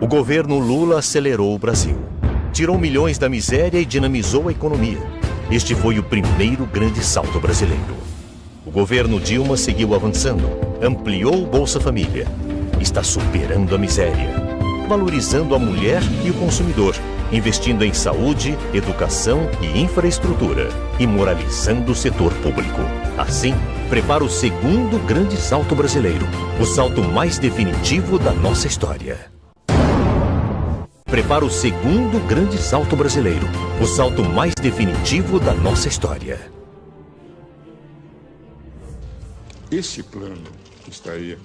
O governo Lula acelerou o Brasil. Tirou milhões da miséria e dinamizou a economia. Este foi o primeiro grande salto brasileiro. O governo Dilma seguiu avançando, ampliou o Bolsa Família. Está superando a miséria, valorizando a mulher e o consumidor, investindo em saúde, educação e infraestrutura e moralizando o setor público. Assim, prepara o segundo grande salto brasileiro, o salto mais definitivo da nossa história. Prepara o segundo grande salto brasileiro, o salto mais definitivo da nossa história. Esse plano que está aí,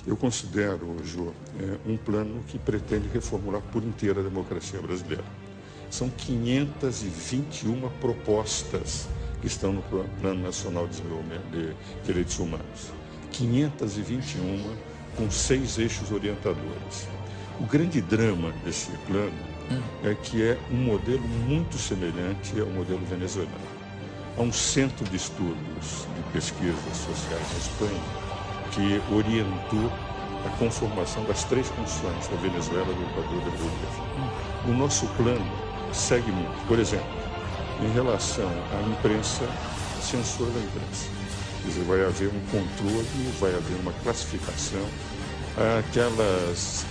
eu considero, Jô, um plano que pretende reformular por inteira a democracia brasileira. São 521 propostas que estão no Plano Nacional de Desenvolvimento de Direitos Humanos. 521 com 6 eixos orientadores. O grande drama desse plano é que é um modelo muito semelhante ao modelo venezuelano. Há um centro de estudos de pesquisas sociais na Espanha que orientou a conformação das 3 constituições da Venezuela, do Equador e da Bolívia. O nosso plano segue muito. Por exemplo, em relação à imprensa, censura da imprensa. Quer dizer, vai haver um controle, vai haver uma classificação. Aquelas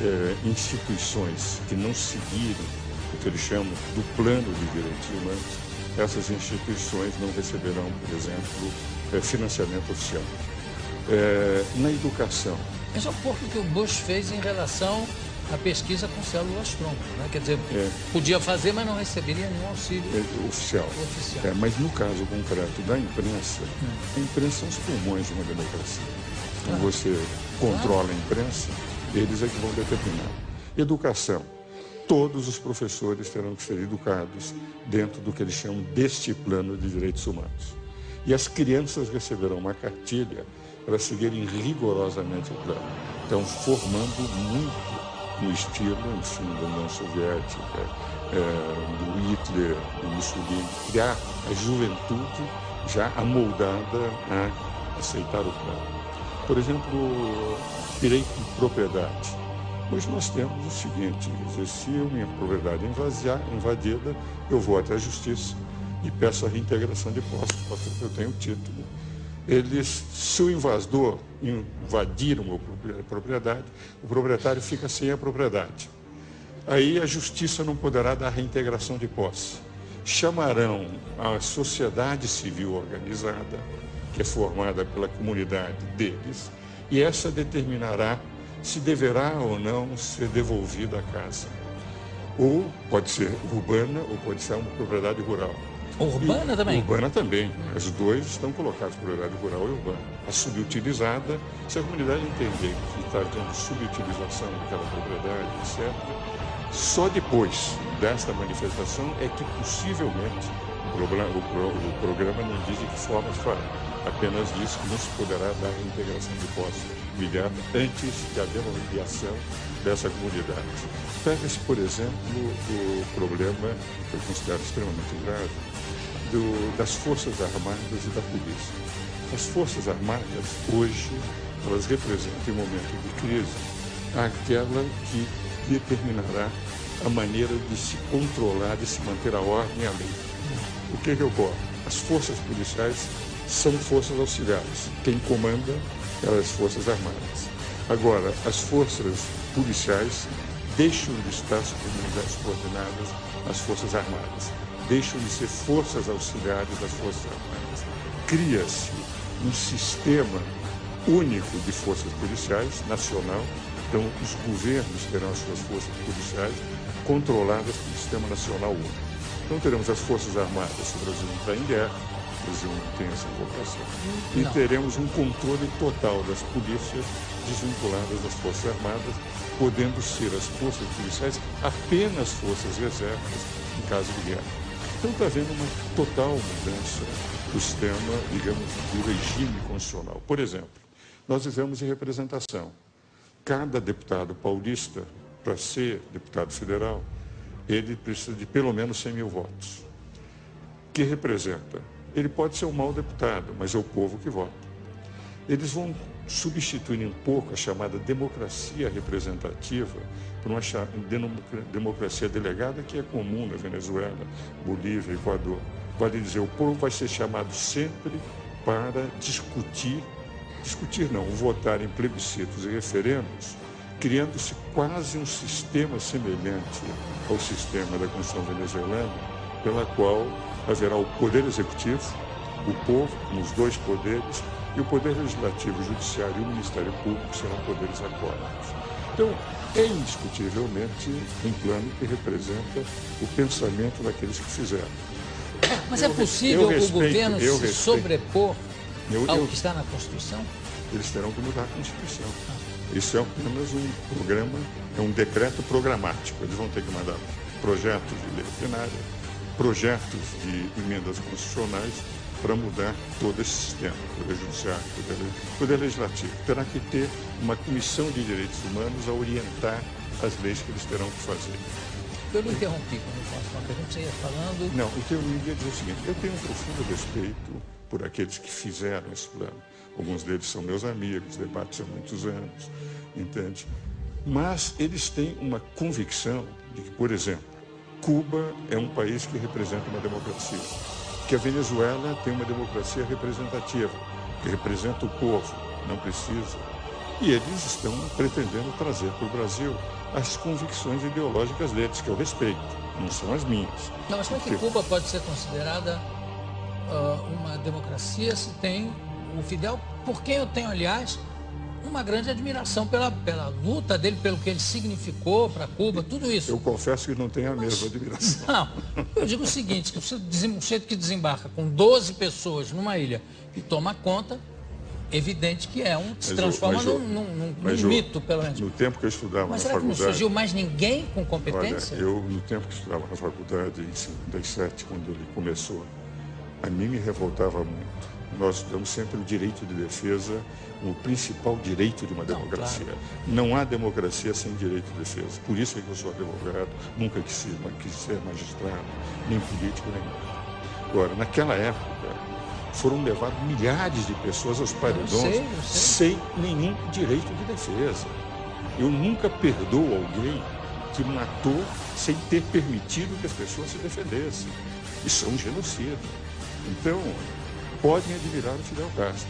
instituições que não seguirem o que eles chamam do plano de direitos humanos, essas instituições não receberão, por exemplo, financiamento oficial. Na educação. Esse é um pouco que o Bush fez em relação à pesquisa com células tronco, né? Quer dizer, podia fazer, mas não receberia nenhum auxílio oficial. Mas no caso concreto da imprensa, a imprensa são os pulmões de uma democracia. Quando você controla a imprensa, eles é que vão determinar. Educação. Todos os professores terão que ser educados dentro do que eles chamam deste plano de direitos humanos. E as crianças receberão uma cartilha para seguirem rigorosamente o plano. Então, formando muito no estilo, enfim, da União Soviética, do Hitler, do Mussolini, criar a juventude já amoldada a aceitar o plano. Por exemplo, direito de propriedade. Hoje nós temos o seguinte, se a minha propriedade é invadida, eu vou até a justiça e peço a reintegração de posse, porque eu tenho o título. Se o invasor invadir uma propriedade, o proprietário fica sem a propriedade. Aí a justiça não poderá dar reintegração de posse. Chamarão a sociedade civil organizada, que é formada pela comunidade deles, e essa determinará se deverá ou não ser devolvida a casa. Ou pode ser urbana, ou pode ser uma propriedade rural. Urbana também? Urbana também. As duas estão colocadas, propriedade rural e urbana. A subutilizada, se a comunidade entender que está havendo subutilização daquela propriedade, etc., só depois desta manifestação é que possivelmente o programa não diz de que forma se fará. Apenas diz que não se poderá dar a integração de posse imediata antes de haver uma mediação dessa comunidade. Pega-se, por exemplo, o problema, que eu considero extremamente grave, das Forças Armadas e da Polícia. As Forças Armadas, hoje, elas representam, em momento de crise, aquela que determinará a maneira de se controlar, de se manter a ordem e a lei. O que ocorre? As forças policiais são forças auxiliares. Quem comanda é as Forças Armadas. Agora, as forças policiais deixam de estar subordinadas às Forças Armadas. Deixam de ser forças auxiliares das Forças Armadas. Cria-se um sistema único de forças policiais, nacional. Então, os governos terão as suas forças policiais controladas pelo Sistema Nacional Único. Então, teremos as Forças Armadas, se o Brasil não está em guerra, o Brasil não tem essa vocação. E teremos um controle total das polícias desvinculadas das Forças Armadas, podendo ser as forças policiais apenas forças reservas em caso de guerra. Então, está havendo uma total mudança do sistema, digamos, do regime constitucional. Por exemplo, nós vivemos em representação. Cada deputado paulista, para ser deputado federal, ele precisa de pelo menos 100 mil votos. Que representa? Ele pode ser um mau deputado, mas é o povo que vota. Eles vão substituir um pouco a chamada democracia representativa por uma democracia delegada que é comum na Venezuela, Bolívia, Equador. Vale dizer, o povo vai ser chamado sempre para discutir não, votar em plebiscitos e referendos, criando-se quase um sistema semelhante ao sistema da Constituição venezuelana, pela qual haverá o poder executivo, o povo, com os dois poderes, e o poder legislativo, o judiciário e o Ministério Público serão poderes acórdicos. Então, é indiscutivelmente um plano que representa o pensamento daqueles que fizeram. Mas é possível o governo se sobrepor ao que está na Constituição? Eles terão que mudar a Constituição. Isso é apenas um programa, é um decreto programático. Eles vão ter que mandar projetos de lei plenária, projetos de emendas constitucionais para mudar todo esse sistema, poder judiciário, poder legislativo. Terá que ter uma comissão de direitos humanos a orientar as leis que eles terão que fazer. Eu não interrompi quando eu faço uma pergunta, você ia falando... Não, o que eu ia dizer é o seguinte, eu tenho um profundo respeito por aqueles que fizeram esse plano. Alguns deles são meus amigos, debates há muitos anos, entende? Mas eles têm uma convicção de que, por exemplo, Cuba é um país que representa uma democracia, que a Venezuela tem uma democracia representativa, que representa o povo, não precisa. E eles estão pretendendo trazer para o Brasil as convicções ideológicas deles, que eu respeito, não são as minhas. Não, mas como é que Cuba pode ser considerada uma democracia se tem o Fidel, por quem eu tenho, aliás, uma grande admiração pela luta dele, pelo que ele significou para Cuba, tudo isso. Eu confesso que não tenho a mesma admiração. Não, eu digo o seguinte, que um sujeito que desembarca com 12 pessoas numa ilha e toma conta, evidente que se transforma num mito, pelo menos. No tempo que eu estudava na faculdade... Mas será que não surgiu mais ninguém com competência? Olha, no tempo que eu estudava na faculdade, em 57, quando ele começou, a mim me revoltava muito. Nós damos sempre o direito de defesa, o principal direito de uma democracia. Claro. Não há democracia sem direito de defesa. Por isso é que eu sou advogado, nunca quis ser magistrado, nem político, nem nada. Agora, naquela época, foram levados milhares de pessoas aos paredões sem nenhum direito de defesa. Eu nunca perdoo alguém que matou sem ter permitido que as pessoas se defendessem. Isso é um genocídio. Então, podem admirar o Fidel Castro,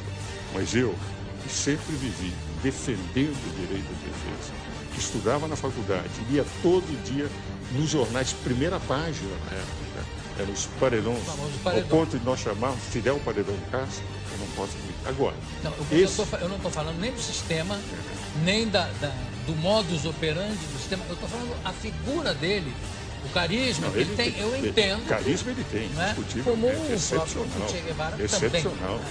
mas eu, que sempre vivi defendendo o direito de defesa, que estudava na faculdade, lia todo dia nos jornais, primeira página na época, eram os paredões, ao ponto de nós chamarmos Fidel Paredão Castro, eu não posso admitir. Agora, não, eu não estou falando nem do sistema, nem do modus operandi do sistema, eu estou falando a figura dele. O carisma que ele tem, eu entendo. O carisma ele tem, como é excepcional. Excepcional.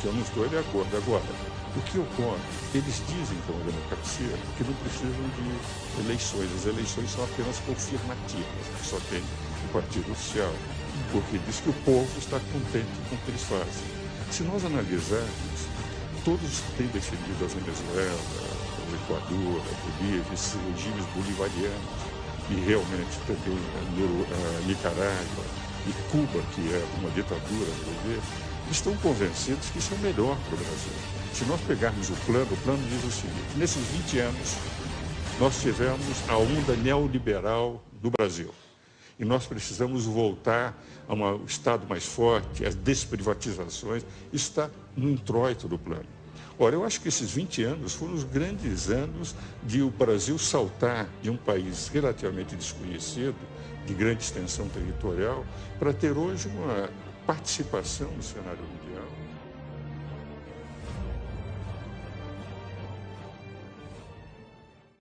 Que eu não estou de acordo. Agora, o que ocorre? Eles dizem que é uma democracia que não precisam de eleições. As eleições são apenas confirmativas, que só tem o partido oficial. Porque diz que o povo está contente com o que eles fazem. Se nós analisarmos, todos têm defendido a Venezuela, o Equador, a Bolívia, esses regimes bolivarianos, e realmente também a Nicarágua e Cuba, que é uma ditadura do governo, estão convencidos que isso é o melhor para o Brasil. Se nós pegarmos o plano diz o seguinte: nesses 20 anos, nós tivemos a onda neoliberal do Brasil. E nós precisamos voltar a um Estado mais forte, as desprivatizações. Isso está no introito do plano. Ora, eu acho que esses 20 anos foram os grandes anos de o Brasil saltar de um país relativamente desconhecido, de grande extensão territorial, para ter hoje uma participação no cenário mundial